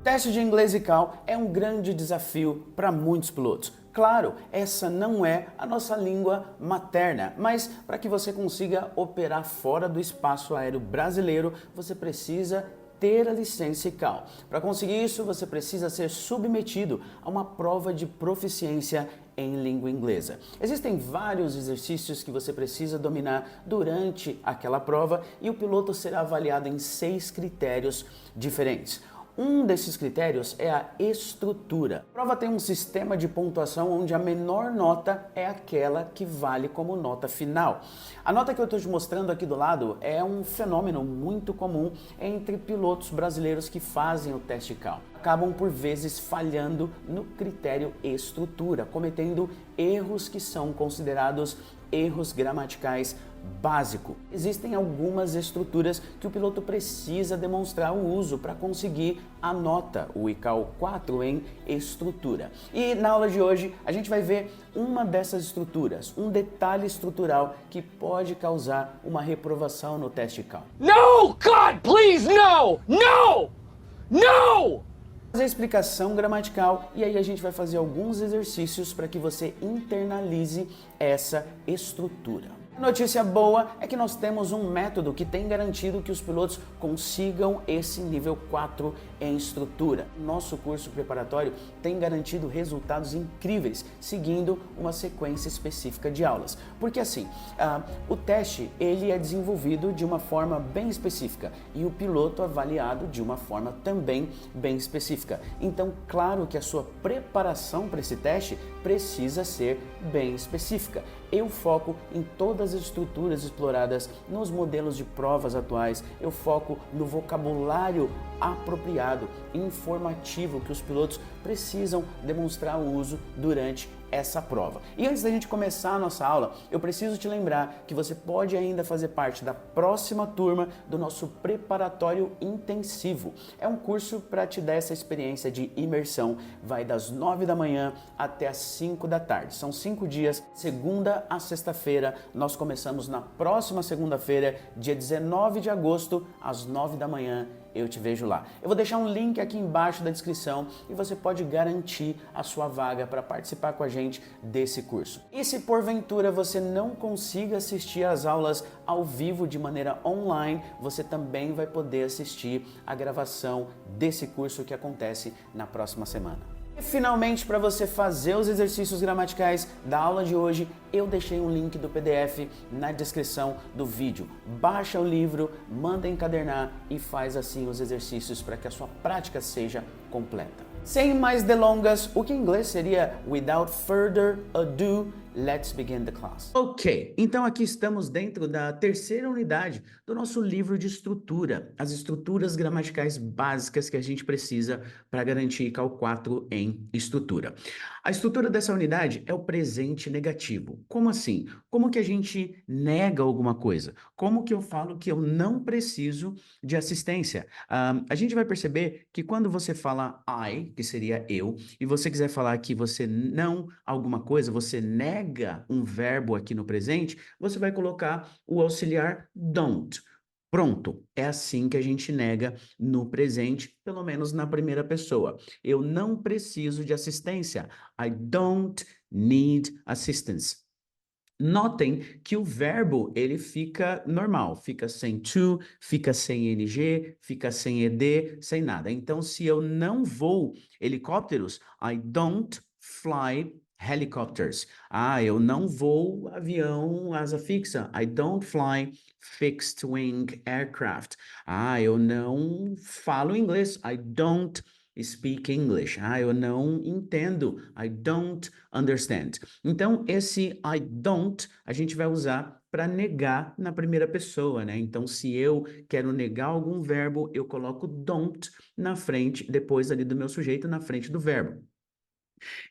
Teste de inglês ICAO é um grande desafio para muitos pilotos. Claro, essa não é a nossa língua materna, mas para que você consiga operar fora do espaço aéreo brasileiro, você precisa ter a licença ICAO. Para conseguir isso, você precisa ser submetido a uma prova de proficiência em língua inglesa. Existem vários exercícios que você precisa dominar durante aquela prova e o piloto será avaliado em 6 critérios diferentes. Um desses critérios é a estrutura. A prova tem um sistema de pontuação onde a menor nota é aquela que vale como nota final. A nota que eu estou te mostrando aqui do lado é um fenômeno muito comum entre pilotos brasileiros que fazem o teste ICAO. Acabam por vezes falhando no critério estrutura, cometendo erros que são considerados erros gramaticais básico. Existem algumas estruturas que o piloto precisa demonstrar o uso para conseguir a nota, o ICAO 4 em estrutura. E na aula de hoje a gente vai ver uma dessas estruturas, um detalhe estrutural que pode causar uma reprovação no teste ICAO. No! God, please, no! No! No! Fazer a explicação gramatical e aí a gente vai fazer alguns exercícios para que você internalize essa estrutura. A notícia boa é que nós temos um método que tem garantido que os pilotos consigam esse nível 4 em estrutura. Nosso curso preparatório tem garantido resultados incríveis, seguindo uma sequência específica de aulas. Porque assim, o teste ele é desenvolvido de uma forma bem específica e o piloto avaliado de uma forma também bem específica. Então, claro que a sua preparação para esse teste precisa ser bem específica. Eu foco em todas as estruturas exploradas nos modelos de provas atuais, eu foco no vocabulário apropriado, informativo que os pilotos precisam demonstrar o uso durante essa prova. E antes da gente começar a nossa aula, eu preciso te lembrar que você pode ainda fazer parte da próxima turma do nosso preparatório intensivo. É um curso para te dar essa experiência de imersão, vai das 9 da manhã até as 5 da tarde. São 5 dias, segunda a sexta-feira. Nós começamos na próxima segunda-feira, dia 19 de agosto, às 9 da manhã. Eu te vejo lá. Eu vou deixar um link aqui embaixo da descrição e você pode garantir a sua vaga para participar com a gente desse curso. E se porventura você não consiga assistir às aulas ao vivo de maneira online, você também vai poder assistir a gravação desse curso que acontece na próxima semana. E finalmente, para você fazer os exercícios gramaticais da aula de hoje, eu deixei um link do PDF na descrição do vídeo. Baixa o livro, manda encadernar e faz assim os exercícios para que a sua prática seja completa. Sem mais delongas, o que em inglês seria without further ado, let's begin the class. Ok, então aqui estamos dentro da terceira unidade do nosso livro de estrutura, as estruturas gramaticais básicas que a gente precisa para garantir ICAO 4 em estrutura. A estrutura dessa unidade é o presente negativo. Como assim? Como que a gente nega alguma coisa? Como que eu falo que eu não preciso de assistência? A gente vai perceber que quando você fala I, que seria eu, e você quiser falar que você não alguma coisa, você nega um verbo aqui no presente, você vai colocar o auxiliar don't. Pronto, é assim que a gente nega no presente, pelo menos na primeira pessoa. Eu não preciso de assistência. I don't need assistance. Notem que o verbo ele fica normal, fica sem to, fica sem ing, fica sem ed, sem nada. Então, se eu não vou helicópteros, I don't fly helicopters. Eu não vou avião asa fixa. I don't fly fixed wing aircraft. Eu não falo inglês. I don't speak English. Eu não entendo. I don't understand. Então, esse I don't a gente vai usar para negar na primeira pessoa, né? Então, se eu quero negar algum verbo, eu coloco don't na frente, depois ali do meu sujeito, na frente do verbo.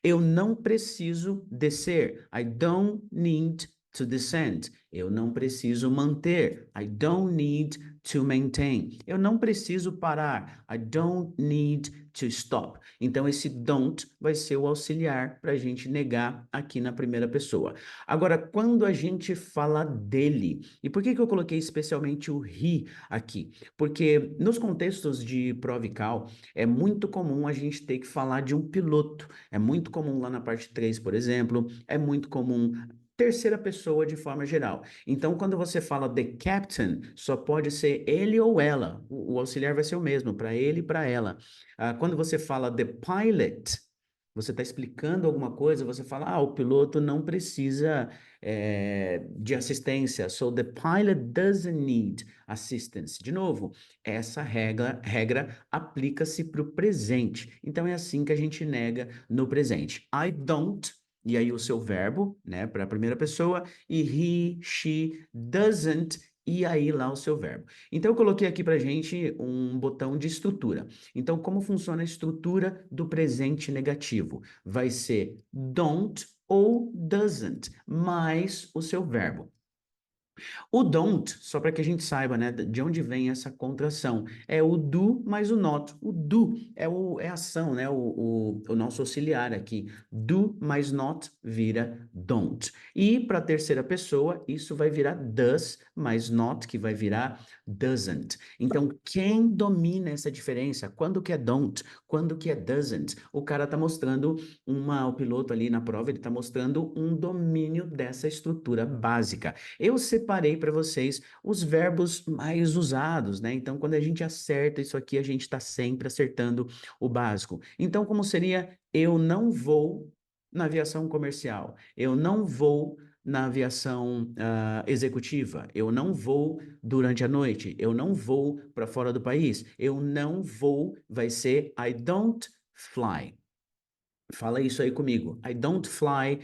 Eu não preciso descer. I don't need to descend. Eu não preciso manter. I don't need to maintain. Eu não preciso parar. I don't need to stop. Então, esse don't vai ser o auxiliar para a gente negar aqui na primeira pessoa. Agora, quando a gente fala dele, e por que que eu coloquei especialmente o he aqui? Porque nos contextos de prova e cal, é muito comum a gente ter que falar de um piloto. É muito comum lá na parte 3, por exemplo, é muito comum terceira pessoa de forma geral. Então, quando você fala the captain, só pode ser ele ou ela. O auxiliar vai ser o mesmo, para ele e para ela. Quando você fala the pilot, você está explicando alguma coisa, você fala, o piloto não precisa de assistência. So, the pilot doesn't need assistance. De novo, essa regra aplica-se para o presente. Então, é assim que a gente nega no presente. I don't. E aí o seu verbo, né, para a primeira pessoa, e he, she, doesn't, e aí lá o seu verbo. Então eu coloquei aqui para gente um botão de estrutura. Então como funciona a estrutura do presente negativo? Vai ser don't ou doesn't, mais o seu verbo. O don't, só para que a gente saiba, né, de onde vem essa contração, é o do mais o not. O do é a ação, né, o nosso auxiliar aqui. Do mais not vira don't. E para a terceira pessoa, isso vai virar does mais not, que vai virar doesn't. Então, quem domina essa diferença? Quando que é don't? Quando que é doesn't? O cara está mostrando o piloto ali na prova, ele está mostrando um domínio dessa estrutura básica. Eu separei para vocês os verbos mais usados, né? Então, quando a gente acerta isso aqui, a gente está sempre acertando o básico. Então, como seria eu não vou na aviação comercial, eu não vou na aviação executiva, eu não vou durante a noite, eu não vou para fora do país, eu não vou, vai ser I don't fly. Fala isso aí comigo. I don't fly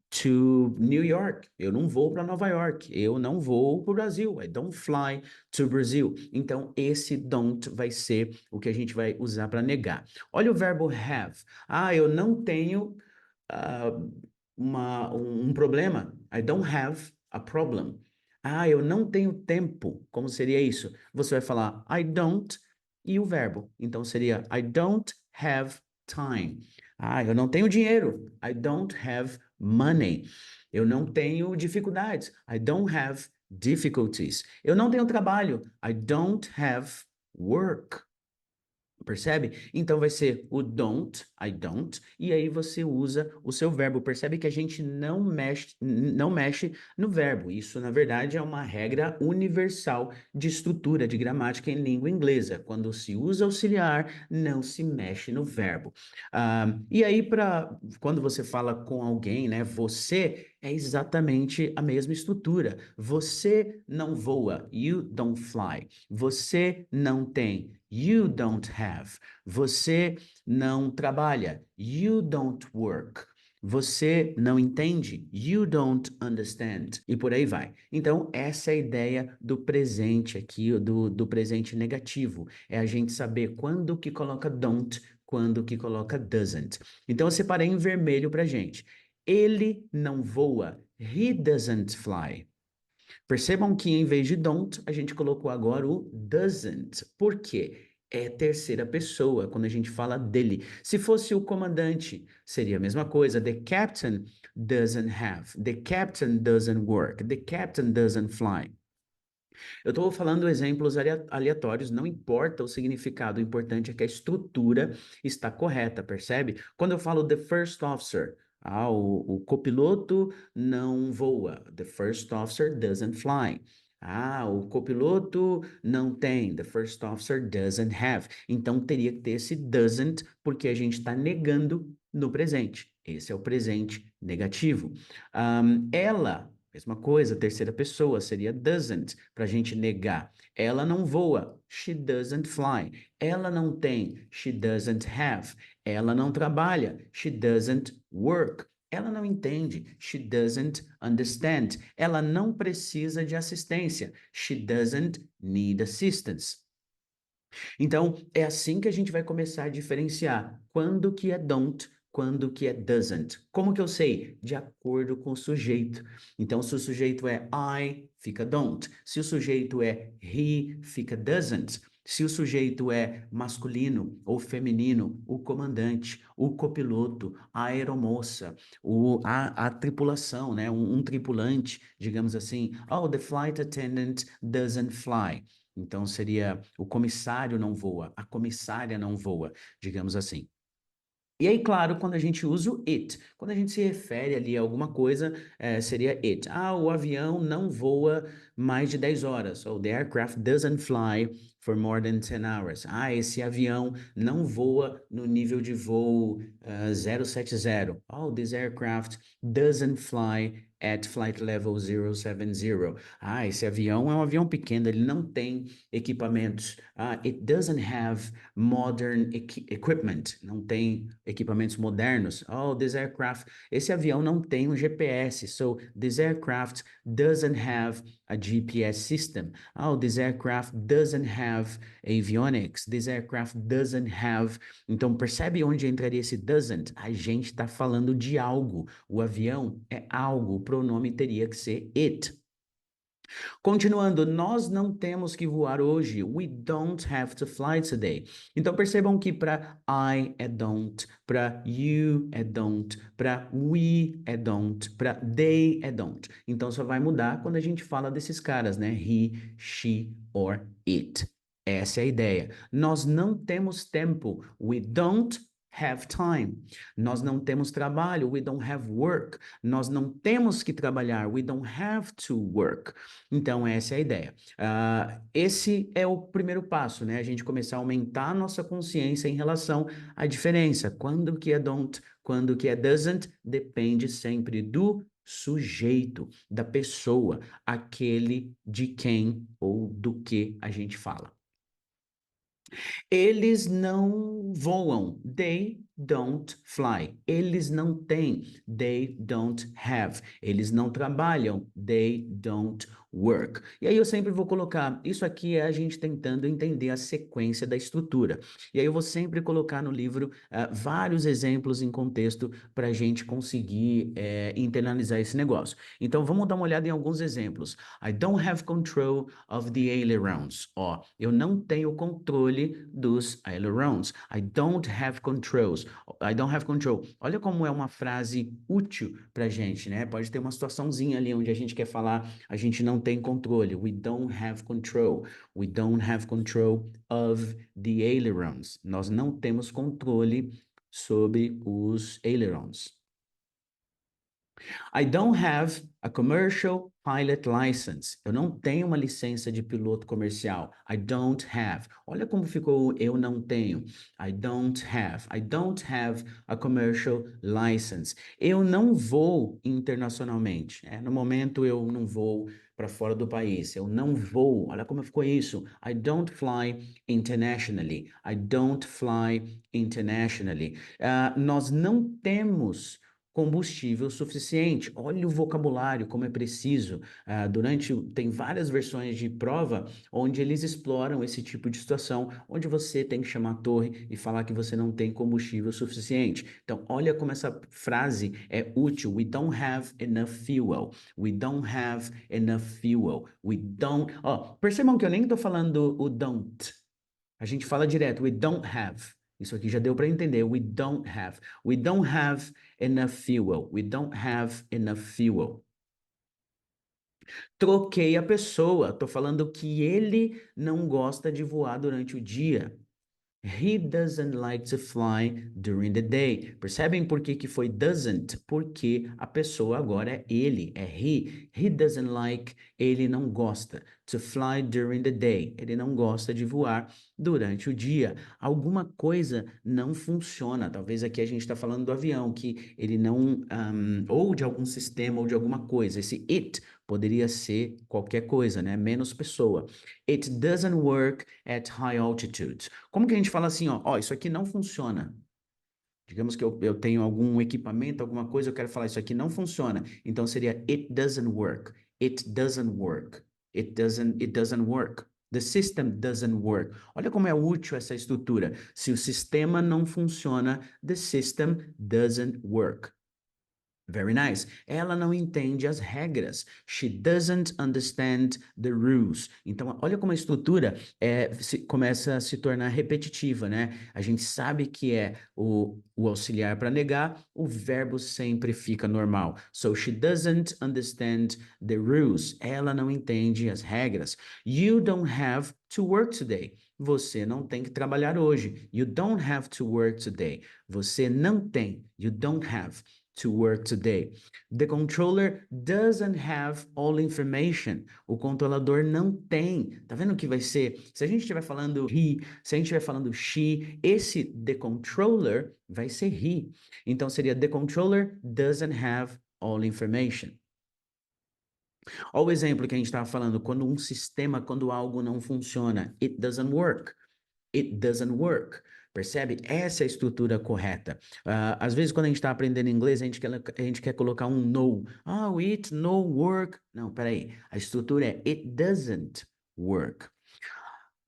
to New York. Eu não vou para Nova York. Eu não vou para o Brasil. I don't fly to Brazil. Então, esse don't vai ser o que a gente vai usar para negar. Olha o verbo have. Eu não tenho um problema. I don't have a problem. Eu não tenho tempo. Como seria isso? Você vai falar I don't e o verbo. Então, seria I don't have time. Eu não tenho dinheiro. I don't have money. Eu não tenho dificuldades. I don't have difficulties. Eu não tenho trabalho. I don't have work. Percebe? Então vai ser o don't, I don't, e aí você usa o seu verbo. Percebe que a gente não mexe no verbo. Isso, na verdade, é uma regra universal de estrutura de gramática em língua inglesa. Quando se usa auxiliar, não se mexe no verbo. E aí, quando você fala com alguém, né, você é exatamente a mesma estrutura. Você não voa, you don't fly. Você não tem, you don't have. Você não trabalha, you don't work. Você não entende, you don't understand. E por aí vai. Então, essa é a ideia do presente aqui, do presente negativo. É a gente saber quando que coloca don't, quando que coloca doesn't. Então, eu separei em vermelho pra gente. Ele não voa. He doesn't fly. Percebam que em vez de don't, a gente colocou agora o doesn't. Por quê? É terceira pessoa, quando a gente fala dele. Se fosse o comandante, seria a mesma coisa. The captain doesn't have. The captain doesn't work. The captain doesn't fly. Eu estou falando exemplos aleatórios, não importa o significado, o importante é que a estrutura está correta, percebe? Quando eu falo the first officer, o copiloto não voa. The first officer doesn't fly. O copiloto não tem. The first officer doesn't have. Então teria que ter esse doesn't, porque a gente está negando no presente. Esse é o presente negativo. Ela. Mesma coisa, terceira pessoa seria doesn't, para a gente negar. Ela não voa, she doesn't fly. Ela não tem, she doesn't have. Ela não trabalha, she doesn't work. Ela não entende, she doesn't understand. Ela não precisa de assistência, she doesn't need assistance. Então, é assim que a gente vai começar a diferenciar quando que é don't, quando que é doesn't. Como que eu sei? De acordo com o sujeito. Então, se o sujeito é I, fica don't. Se o sujeito é he, fica doesn't. Se o sujeito é masculino ou feminino, o comandante, o copiloto, a aeromoça, a tripulação, né? Um tripulante, digamos assim. Oh, the flight attendant doesn't fly. Então seria o comissário não voa, a comissária não voa, digamos assim. E aí, claro, quando a gente usa o it, quando a gente se refere ali a alguma coisa, seria it. Ah, o avião não voa mais de 10 horas. So, the aircraft doesn't fly for more than 10 hours. Ah, esse avião não voa no nível de voo 070. Oh, this aircraft doesn't fly at flight level 070. Ah, esse avião é um avião pequeno, ele não tem equipamentos. Ah, it doesn't have modern equipment, não tem equipamentos modernos. Oh, this aircraft, esse avião não tem um GPS, so this aircraft doesn't have a GPS system. Oh, this aircraft doesn't have avionics, this aircraft doesn't have. Então, percebe onde entraria esse doesn't? A gente está falando de algo. O avião é algo, o pronome teria que ser it. Continuando, nós não temos que voar hoje. We don't have to fly today. Então percebam que para I é don't, para you é don't, para we é don't, para they é don't. Então só vai mudar quando a gente fala desses caras, né? He, she or it. Essa é a ideia. Nós não temos tempo. We don't have time. Nós não temos trabalho. We don't have work. Nós não temos que trabalhar. We don't have to work. Então, essa é a ideia. Esse é o primeiro passo, né? A gente começar a aumentar a nossa consciência em relação à diferença. Quando que é don't, quando que é doesn't, depende sempre do sujeito, da pessoa, aquele de quem ou do que a gente fala. Eles não voam. They don't fly. Eles não têm. They don't have. Eles não trabalham. They don't work. E aí eu sempre vou colocar, isso aqui é a gente tentando entender a sequência da estrutura. E aí eu vou sempre colocar no livro vários exemplos em contexto para a gente conseguir internalizar esse negócio. Então vamos dar uma olhada em alguns exemplos. I don't have control of the ailerons. Ó, eu não tenho controle dos ailerons. I don't have controls. I don't have control. Olha como é uma frase útil pra gente, né? Pode ter uma situaçãozinha ali onde a gente quer falar, a gente não tem controle. We don't have control. We don't have control of the ailerons. Nós não temos controle sobre os ailerons. I don't have a commercial pilot license. Eu não tenho uma licença de piloto comercial. I don't have. Olha como ficou eu não tenho. I don't have. I don't have a commercial license. Eu não vou internacionalmente. No momento eu não vou para fora do país. Eu não vou. Olha como ficou isso. I don't fly internationally. I don't fly internationally. Nós não temos combustível suficiente. Olha o vocabulário, como é preciso. Tem várias versões de prova onde eles exploram esse tipo de situação, onde você tem que chamar a torre e falar que você não tem combustível suficiente. Então, olha como essa frase é útil. We don't have enough fuel. We don't have enough fuel. We don't... percebam que eu nem estou falando o don't. A gente fala direto, we don't have. Isso aqui já deu para entender. We don't have. We don't have enough fuel. We don't have enough fuel. Troquei a pessoa. Tô falando que ele não gosta de voar durante o dia. He doesn't like to fly during the day. Percebem por que foi doesn't? Porque a pessoa agora é ele, é he. He doesn't like, ele não gosta. To fly during the day. Ele não gosta de voar durante o dia. Alguma coisa não funciona. Talvez aqui a gente está falando do avião, que ele não... ou de algum sistema, ou de alguma coisa. Esse it poderia ser qualquer coisa, né? Menos pessoa. It doesn't work at high altitudes. Como que a gente fala assim, isso aqui não funciona. Digamos que eu tenho algum equipamento, alguma coisa, eu quero falar, isso aqui não funciona. Então seria it doesn't work. It doesn't work. It doesn't work. The system doesn't work. Olha como é útil essa estrutura. Se o sistema não funciona, the system doesn't work. Very nice. Ela não entende as regras. She doesn't understand the rules. Então, olha como a estrutura começa a se tornar repetitiva, né? A gente sabe que é o auxiliar para negar, o verbo sempre fica normal. So, she doesn't understand the rules. Ela não entende as regras. You don't have to work today. Você não tem que trabalhar hoje. You don't have to work today. Você não tem. You don't have to work today. The controller doesn't have all information. O controlador não tem. Tá vendo que vai ser? Se a gente estiver falando he, se a gente estiver falando she, esse the controller vai ser he. Então seria the controller doesn't have all information. Olha o exemplo que a gente estava falando, quando algo não funciona. It doesn't work. It doesn't work. Percebe? Essa é a estrutura correta. Às vezes, quando a gente está aprendendo inglês, a gente quer colocar um no. Oh, it no work. Não, peraí. A estrutura é it doesn't work.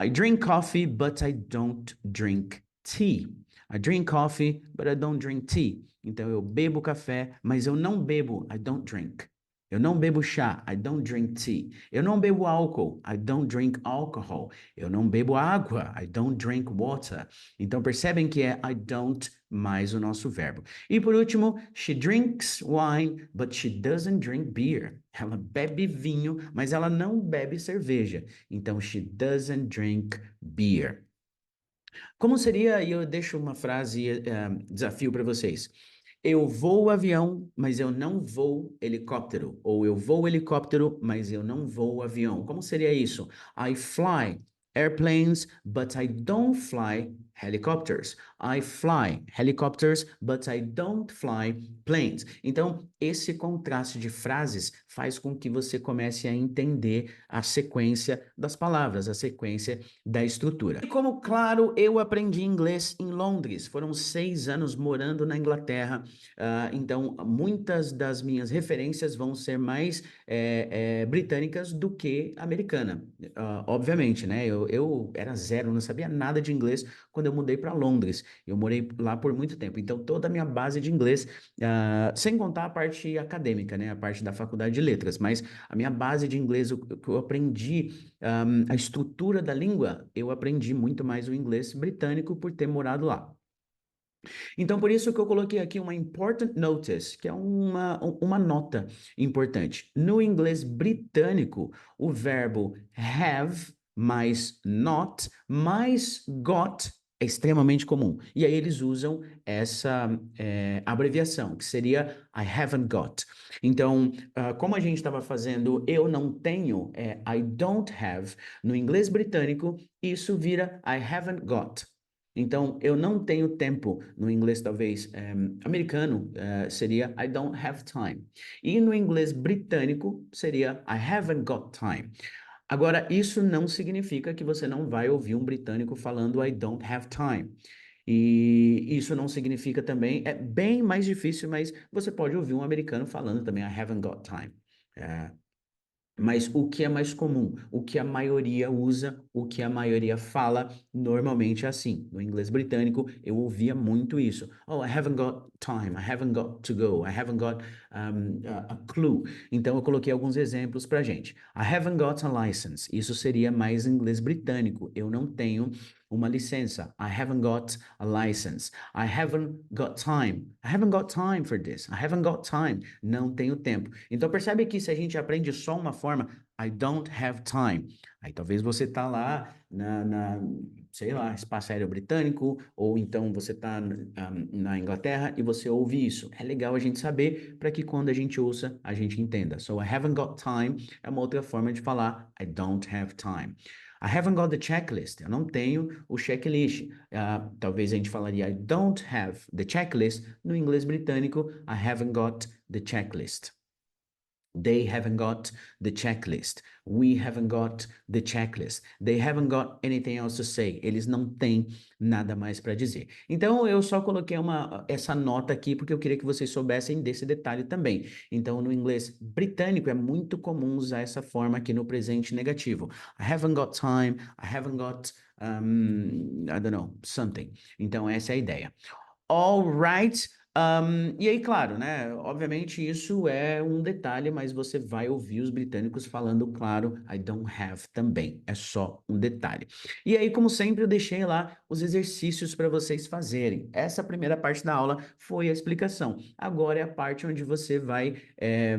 I drink coffee, but I don't drink tea. I drink coffee, but I don't drink tea. Então, eu bebo café, mas eu não bebo. I don't drink. Eu não bebo chá, I don't drink tea. Eu não bebo álcool, I don't drink alcohol. Eu não bebo água, I don't drink water. Então percebem que é I don't mais o nosso verbo. E por último, she drinks wine, but she doesn't drink beer. Ela bebe vinho, mas ela não bebe cerveja. Então she doesn't drink beer. Como seria, e eu deixo uma frase, desafio para vocês. Eu voo avião, mas eu não vou helicóptero. Ou eu vou helicóptero, mas eu não vou avião. Como seria isso? I fly airplanes, but I don't fly helicopters. I fly helicopters, but I don't fly planes. Então, esse contraste de frases faz com que você comece a entender a sequência das palavras, a sequência da estrutura. E como, claro, eu aprendi inglês em Londres. Foram 6 anos morando na Inglaterra. Então, muitas das minhas referências vão ser mais britânicas do que americana. Obviamente, né? Eu era zero, não sabia nada de inglês quando eu mudei para Londres. Eu morei lá por muito tempo. Então, toda a minha base de inglês, sem contar a parte acadêmica, né? A parte da faculdade de letras, mas a minha base de inglês, o que eu aprendi, a estrutura da língua, eu aprendi muito mais o inglês britânico por ter morado lá. Então, por isso que eu coloquei aqui uma important notice, que é uma nota importante. No inglês britânico, o verbo have mais not mais got é extremamente comum. E aí eles usam essa abreviação, que seria I haven't got. Então, como a gente estava fazendo eu não tenho, I don't have, no inglês britânico, isso vira I haven't got. Então, eu não tenho tempo. No inglês, talvez, americano, seria I don't have time. E no inglês britânico, seria I haven't got time. Agora, isso não significa que você não vai ouvir um britânico falando I don't have time. E isso não significa também, é bem mais difícil, mas você pode ouvir um americano falando também I haven't got time. Mas o que é mais comum, o que a maioria usa, o que a maioria fala, normalmente é assim. No inglês britânico, eu ouvia muito isso. Oh, I haven't got time, I haven't got to go, I haven't got a clue. Então, eu coloquei alguns exemplos pra gente. I haven't got a license. Isso seria mais inglês britânico. Eu não tenho uma licença. I haven't got a license. I haven't got time. I haven't got time for this. I haven't got time. Não tenho tempo. Então percebe que se a gente aprende só uma forma, I don't have time. Aí talvez você tá lá sei lá, espaço aéreo britânico, ou então você tá na Inglaterra e você ouve isso. É legal a gente saber para que quando a gente ouça, a gente entenda. So I haven't got time é uma outra forma de falar I don't have time. I haven't got the checklist. Eu não tenho o checklist. Talvez a gente falaria I don't have the checklist. No inglês britânico, I haven't got the checklist. They haven't got the checklist. We haven't got the checklist. They haven't got anything else to say. Eles não têm nada mais para dizer. Então eu só coloquei essa nota aqui porque eu queria que vocês soubessem desse detalhe também. Então no inglês britânico é muito comum usar essa forma aqui no presente negativo. I haven't got time. I haven't got I don't know, something. Então essa é a ideia. All right. E aí, claro, né? Obviamente isso é um detalhe, mas você vai ouvir os britânicos falando, claro, I don't have também. É só um detalhe. E aí, como sempre, eu deixei lá os exercícios para vocês fazerem. Essa primeira parte da aula foi a explicação. Agora é a parte onde você vai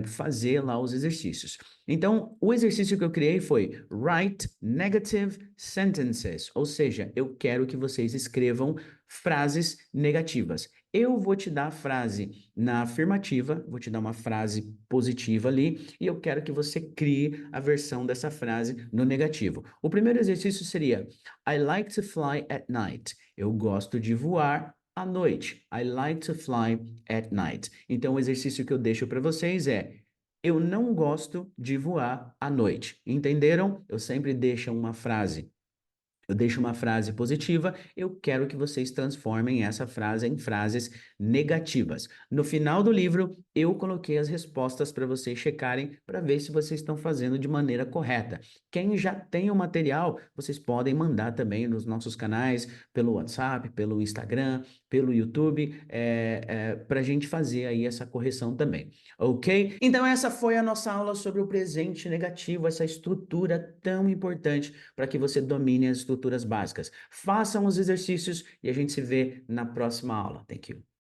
fazer lá os exercícios. Então, o exercício que eu criei foi Write Negative Sentences, ou seja, eu quero que vocês escrevam frases negativas. Eu vou te dar a frase na afirmativa, vou te dar uma frase positiva ali, e eu quero que você crie a versão dessa frase no negativo. O primeiro exercício seria I like to fly at night. Eu gosto de voar à noite. I like to fly at night. Então, o exercício que eu deixo para vocês é eu não gosto de voar à noite. Entenderam? Eu sempre deixo uma frase. Eu deixo uma frase positiva, eu quero que vocês transformem essa frase em frases negativas. No final do livro, eu coloquei as respostas para vocês checarem para ver se vocês estão fazendo de maneira correta. Quem já tem o material, vocês podem mandar também nos nossos canais, pelo WhatsApp, pelo Instagram, pelo YouTube, para a gente fazer aí essa correção também, ok? Então essa foi a nossa aula sobre o presente negativo, essa estrutura tão importante para que você domine as estruturas básicas. Façam os exercícios e a gente se vê na próxima aula. Thank you.